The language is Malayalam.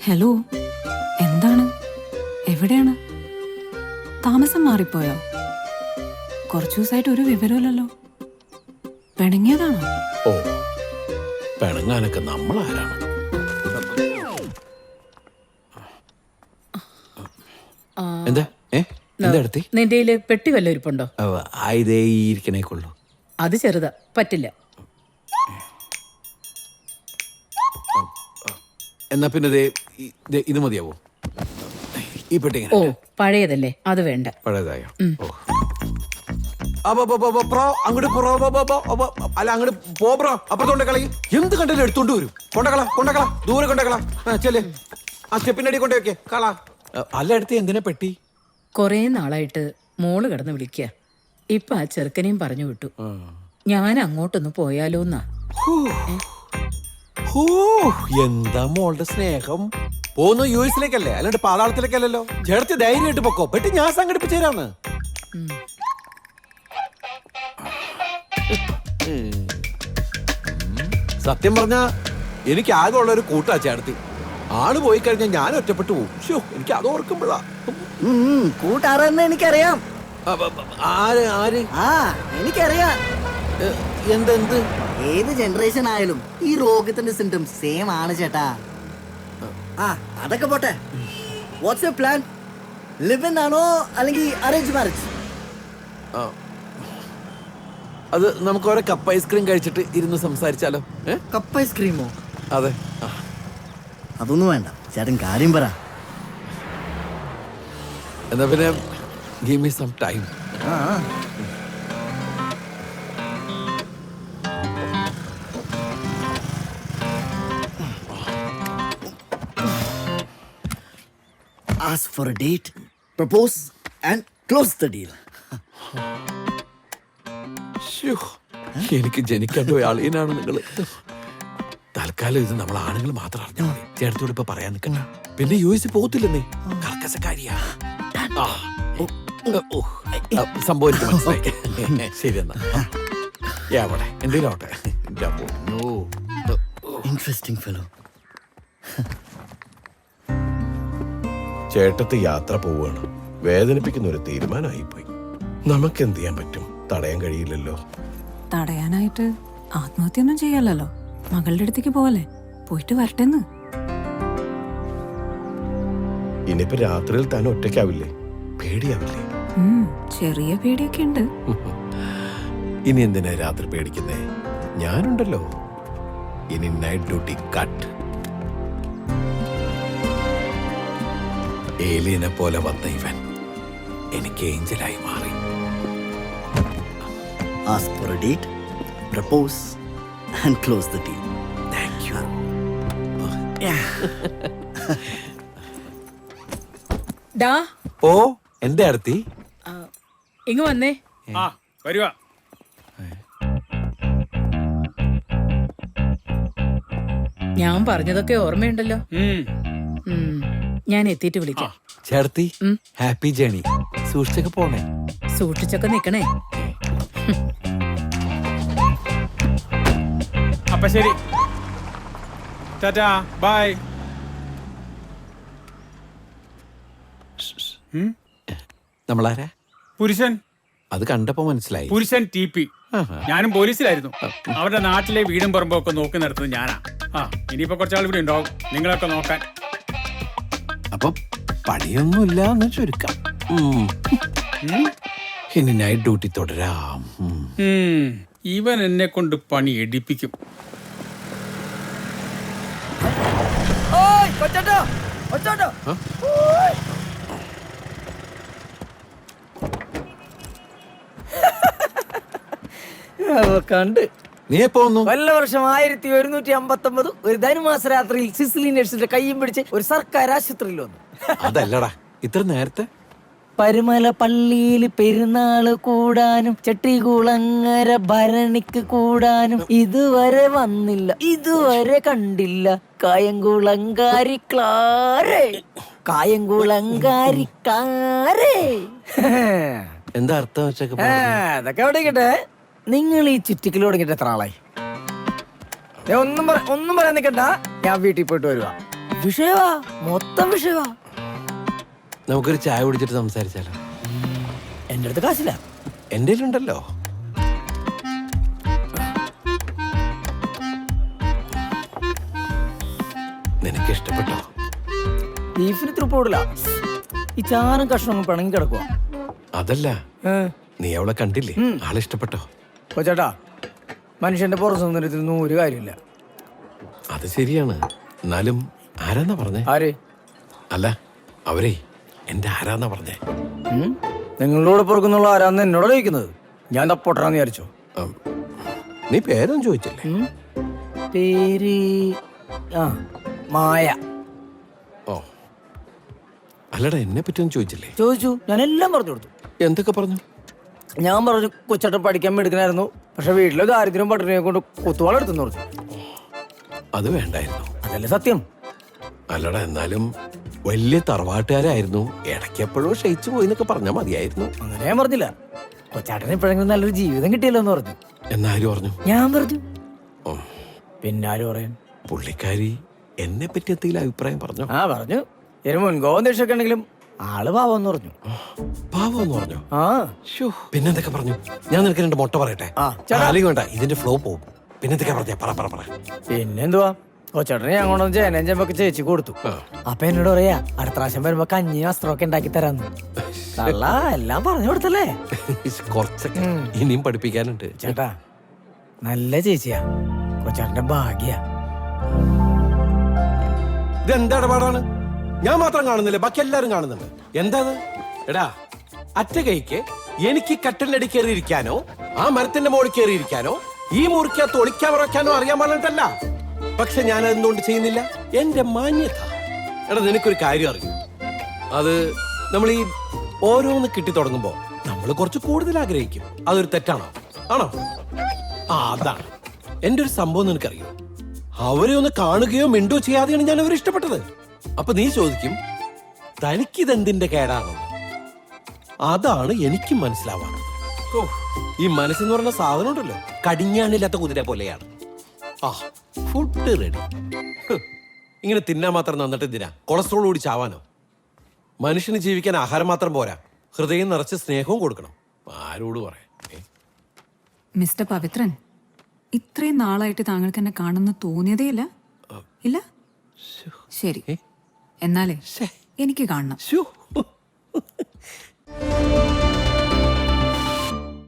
ഹലോ, എന്താണ്? എവിടെയാണ്? താമസം മാറിപ്പോയോ? കുറച്ചു ദിവസമായിട്ട് ഒരു വിവരമില്ലല്ലോ. പിണങ്ങിയതാണോ? ഓ, പിണങ്ങാനൊക്കെ നമ്മൾ ആരാണ്? എന്താ എന്താ എടുത്തി? നിന്റെ പെട്ടി വല്ല ഇരിപ്പുണ്ടോ? ഇതേ ഇരിക്കണേക്കുള്ളൂ. അത് ചെറുതാ, പറ്റില്ല. എന്നാ പിന്നെ ഇത് മതിയാവോ? ഈ പെട്ടി ഓ, പഴയതല്ലേ, അത് വേണ്ട. പഴയതായോ? ഓ, അങ്ങോട്ട് അല്ല, അങ്ങോട്ട് പോബ്രോ, അപ്പുറത്തോണ്ട് കളി. എന്ത് കണ്ടാലും എടുത്തോണ്ട് വരും. കൊണ്ടകള ദൂരെ കൊണ്ടകള. ചെല്ലേ, ആ സ്റ്റെപ്പിനടി കൊണ്ടേ വെക്കേ കളാ. അല്ല, എടുത്ത് എന്തിനാ പെട്ടി? കൊറേ നാളായിട്ട് മോള് കിടന്ന് വിളിക്കുക. ഇപ്പൊ ആ ചെറുക്കനെയും പറഞ്ഞു വിട്ടു. ഞാൻ അങ്ങോട്ടൊന്ന് പോയാലോന്നാ. എന്താ മോളുടെ സ്നേഹം. പോന്നു യുഎസിലേക്കല്ലേ, അല്ലാണ്ട് പാതാളത്തിലേക്കല്ലല്ലോ. ചേർത്ത് ധൈര്യമായിട്ട് പൊക്കോ, പെട്ടി ഞാൻ സംഘടിപ്പിച്ചു തരാന്ന്. സത്യം പറഞ്ഞാ എനിക്ക് ആകെ ഉള്ള ഒരു കൂട്ടാ ചേർത്തി. ആള് പോയി കഴിഞ്ഞാൽ ഞാൻ ഒറ്റപ്പെട്ടു പോകും. എനിക്ക് അത് ഓർക്കുമ്പോഴാ. കൂട്ടാറെന്ന് എനിക്കറിയാം. ആര് ആര്? എനിക്കറിയാം. എന്ത് ഏത് ജനറേഷൻ ആയാലും ഈ രോഗത്തിന്റെ സിംറ്റംസ് സെയിം ആണ് ചേട്ടാ. അതൊക്കെ പോട്ടെ. What's your plan? Live in ആണോ അല്ലെങ്കിൽ അറേഞ്ച് മാരേജ്? അത് നമുക്ക് ഓരോ കപ്പ് ഐസ്ക്രീം കഴിച്ചിട്ട് ഇരുന്ന് സംസാരിച്ചാലോ? കപ്പ് ഐസ്ക്രീമോ? അതെ. അതൊന്നും വേണ്ട ചേട്ടൻ, കാര്യം പറ. എന്നാ പിന്നെ give me some time. Ask for a date, propose and close the deal. എനിക്ക് ജനിക്കേണ്ട അളിയനാണ് നിങ്ങള്. തൽക്കാലം ഇത് നമ്മൾ ആണുങ്ങൾ മാത്രം അറിഞ്ഞാൽ മതി. ചേട്ടത്തോട് ഇപ്പൊ പറയാൻ നിൽക്കണ്ട. പിന്നെ യുഎസ് പോകത്തില്ലെന്നേ, കർക്കശക്കാരിയാ. സംഭവിച്ചു, മനസ്സിലായി. ശരി എന്നാ, എവിടെ എന്തെങ്കിലും ആവട്ടെ. Interesting fellow. ചേട്ടത്ത് യാത്ര പോവുകയാണ്. വേദനിപ്പിക്കുന്ന ഒരു തീരുമാനമായിപ്പോയി. നമുക്ക് എന്ത് ചെയ്യാൻ പറ്റും? തടയാൻ കഴിയില്ലല്ലോ. തടയാനായിട്ട് ആത്മഹത്യൊന്നും ചെയ്യല്ലോ. മകളുടെ അടുത്തേക്ക് പോവല്ലേ, പോയിട്ട് വരട്ടെന്ന്. ഇനിയിപ്പോ രാത്രിയിൽ താൻ ഒറ്റയ്ക്കാവില്ലേ? പേടിയാവില്ലേ? ചെറിയ പേടിയൊക്കെ ഉണ്ട്. ഇനി എന്തിനാ രാത്രി പേടിക്കുന്നേ? ഞാനുണ്ടല്ലോ. ഇനി നൈറ്റ് ഡ്യൂട്ടി കട്ട്. ഏലിയനെ പോലെ വന്ന ഇവൻ എനിക്ക് ഏഞ്ചലായി മാറി. Ask for a date, propose and close the deal. Thank you. ഡാ, ഓ, എന്റെ അടുത്തി ഇങ്ങ് വന്നേ. വരുവാ. ഞാൻ പറഞ്ഞതൊക്കെ ഓർമ്മയുണ്ടല്ലോ. ഞാൻ എത്തിയിട്ട് വിളിക്കാം. ചേർത്തി, ഹാപ്പി ജേണി. സൂക്ഷിച്ചൊക്കെ പോണേ. സൂക്ഷിച്ചൊക്കെ നിക്കണേ. അപ്പൊ ശരി, ടാറ്റാ, ബൈ. നമ്മളാരാ? പുരുഷൻ. അത് കണ്ടപ്പോ മനസ്സിലായി. പുരുഷൻ TP. ഞാനും പോലീസിലായിരുന്നു. അവരുടെ നാട്ടിലെ വീടും പറമ്പും ഒക്കെ നോക്കി നടത്തുന്നത് ഞാനാ. ഇനിയിപ്പോ കുറച്ചാൾ ഇവിടെ ഉണ്ടാവും നിങ്ങളൊക്കെ നോക്കാൻ. അപ്പൊ പണിയൊന്നുമില്ല എന്ന് ചുരുക്കാം. ഇനി നൈറ്റ് ഡ്യൂട്ടി തുടരാം. ഇവൻ എന്നെ കൊണ്ട് പണി എടുപ്പിക്കും. കണ്ട് നീ എപ്പോ വന്നു? കൊല്ല വർഷം 1159 ഒരു ധനുമാസ രാത്രിയിൽ സിസിലി നഴ്സിന്റെ കയ്യും പിടിച്ച് ഒരു സർക്കാർ ആശുപത്രിയിൽ വന്നു. അതല്ലടാ, ഇത്ര നേരത്തെ. പരുമല പള്ളിയിൽ പെരുന്നാള് കൂടാനും ചെട്ടികുളങ്ങര ഭരണിക്ക് കൂടാനും ഇതുവരെ വന്നില്ല, ഇതുവരെ കണ്ടില്ല. കായംകുളങ്കാരിക്കാരേ, കായംകുളങ്കാരിക്കാരേ. എന്താ അർത്ഥം വെച്ചൊക്കെ? അതൊക്കെ എവിടെക്കട്ടെ. നിങ്ങൾ ഈ ചുറ്റിക്കൽ തുടങ്ങിയിട്ട് എത്ര ആളായി? ഒന്നും പറയാൻ നിൽക്കണ്ട, ഞാൻ വീട്ടിൽ പോയിട്ട് വരുവാ. വിഷയവാ, മൊത്തം വിഷയവാ. നമുക്കൊരു ചായ കുടിച്ചിട്ട് സംസാരിച്ചാലോ? എന്റെ അടുത്ത് കാശില്ല. എൻ്റെ ഉണ്ടല്ലോ. നിനക്ക് ഇഷ്ടപ്പെട്ടോ? ബീഫിന് ഇത്ര പോടില്ല. ഈ ചാറും കഷ്ണവും പിണങ്ങി കിടക്കുക. അതല്ല, നീ അവളെ കണ്ടില്ലേ? ആളിഷ്ടപ്പെട്ടോ? ചേട്ടാ, മനുഷ്യന്റെ പുറ സൗന്ദര്യത്തിൽ 100 കാര്യമില്ല. അത് ശരിയാണ്. എന്നാലും ആരാന്നാ പറഞ്ഞേ? ആര്? അല്ല, അവരെ എന്റെ ആരാന്നാ പറഞ്ഞേ? നിങ്ങളോട് പുറക്കുന്നുള്ള ആരാന്ന് എന്നോട് ചോദിക്കുന്നത്. ഞാൻ തപ്പൊട്ടറാന്ന് വിചാരിച്ചോ? നീ പേരൊന്നും ചോദിച്ചില്ലേ? പേര് മായ. ഓ, അല്ലടാ, എന്നെ പറ്റിയൊന്നും ചോദിച്ചില്ലേ? ചോദിച്ചു, ഞാൻ എല്ലാം പറഞ്ഞു കൊടുത്തു. എന്തൊക്കെ പറഞ്ഞു? ഞാൻ പറഞ്ഞു കൊച്ചേട്ടൻ പഠിക്കാൻ എടുക്കണായിരുന്നു, പക്ഷെ വീട്ടിലെ ദാരിദ്ര്യം പട്ടിണിയെ കൊണ്ട് കുത്തുവാളെടുത്തെന്ന് പറഞ്ഞു. അത് വേണ്ടായിരുന്നു. അതല്ലേ സത്യം. അല്ലടാ, എന്നാലും വലിയ തറവാട്ടുകാരായിരുന്നു, ഇടയ്ക്ക് എപ്പോഴും ക്ഷയിച്ചു പോയി എന്നൊക്കെ പറഞ്ഞാൽ മതിയായിരുന്നു. അങ്ങനെ ഞാൻ പറഞ്ഞില്ല. കൊച്ചേട്ടന് എപ്പോഴെങ്കിലും നല്ലൊരു ജീവിതം കിട്ടിയല്ലോ എന്ന് പറഞ്ഞു. എന്നാര് പറഞ്ഞു? ഞാൻ പറഞ്ഞു. ഓ, പിന്നെ ആര് പറയാൻ? പുള്ളിക്കാരി എന്നെ പറ്റി എന്തെങ്കിലും അഭിപ്രായം പറഞ്ഞു? പറഞ്ഞു. ഒരു മുൻകോപം ദേഷ്യമൊക്കെ ഉണ്ടെങ്കിലും ആള് പാവെന്ന് പറഞ്ഞു. പാവം എന്ന് പറഞ്ഞു? പിന്നെന്തൊക്കെ പറഞ്ഞു? ഞാൻ നിനക്ക് 2 മുട്ട പറയട്ടെ? അല്ലെങ്കിൽ വേണ്ട, ഇതിന്റെ ഫ്ലോ പോകും. പിന്നെന്തൊക്കെ പറഞ്ഞ? പറ. പിന്നെന്തുവാ, കൊച്ചേട്ടനെ ഞാൻ കൊണ്ടുവന്ന് ചേനയും ചെമ്പൊക്കെ ചേച്ചി കൊടുത്തു. അപ്പൊ എന്നോട് പറയാ, അടുത്ത പ്രാവശ്യം വരുമ്പോ കഞ്ഞി വസ്ത്രമൊക്കെ ഉണ്ടാക്കി തരാന്ന്. കള്ള എല്ലാം പറഞ്ഞു കൊടുത്തല്ലേ. കുറച്ചൊക്കെ ഇനിയും പഠിപ്പിക്കാനുണ്ട്. ചേട്ടാ, നല്ല ചേച്ചിയാ. കൊച്ചേട്ടന്റെ ഭാഗ്യ. ഇതെന്താ ഇടപാടാണ്? ഞാൻ മാത്രം കാണുന്നില്ല, ബാക്കി എല്ലാരും കാണുന്നുണ്ട്. എന്താ എടാ, അറ്റ കൈക്ക് എനിക്ക് കട്ടിലിനടി കയറി ഇരിക്കാനോ ആ മരത്തിന്റെ മുകളിൽ കയറി ഇരിക്കാനോ ഈ മുറിക്കകത്ത് ഒളിക്കാൻ ഉറക്കാനോ അറിയാൻ പറഞ്ഞിട്ടല്ല. പക്ഷെ ഞാൻ അതെന്തുകൊണ്ട് ചെയ്യുന്നില്ല? എന്റെ മാന്യത. എടാ, നിനക്കൊരു കാര്യം അറിയും, അത് നമ്മൾ ഈ ഓരോന്ന് കിട്ടി തുടങ്ങുമ്പോ നമ്മൾ കുറച്ച് കൂടുതൽ ആഗ്രഹിക്കും. അതൊരു തെറ്റാണോ? ആണോ? അതാണ് എന്റെ ഒരു സംഭവം. നിനക്കറിയോ, അവരെ ഒന്ന് കാണുകയോ മിണ്ടോ ചെയ്യാതെയാണ് ഞാൻ അവരെ ഇഷ്ടപ്പെട്ടത്. അപ്പൊ നീ ചോദിക്കും, തനിക്കിതെന്തിന്റെ കേടാണെന്ന്. അതാണ് എനിക്ക് മനസ്സിലാവാറുള്ളത്. ഓ, ഈ മനസ്സെന്ന് പറഞ്ഞ സാധനം ഉണ്ടല്ലോ, കടിഞ്ഞാണില്ലാത്ത കുതിര പോലെയാണ്. Food ready. ഇങ്ങനെ തിന്നാൻ മാത്രം നന്നിട്ട് എന്തിനാ? കൊളസ്ട്രോൾ കൂടി ചാവാനോ? മനുഷ്യന് ജീവിക്കാൻ ആഹാരം മാത്രം പോരാ, ഹൃദയം നിറച്ച് സ്നേഹവും കൊടുക്കണം. ആരോട് പറയാം? മിസ്റ്റർ പവിത്രൻ, ഇത്രയും നാളായിട്ട് താങ്കൾക്ക് എന്നെ കാണുന്നു തോന്നിയതേ ഇല്ല? ഇല്ല? ശരി, എന്നാലേ എനിക്ക് കാണണം.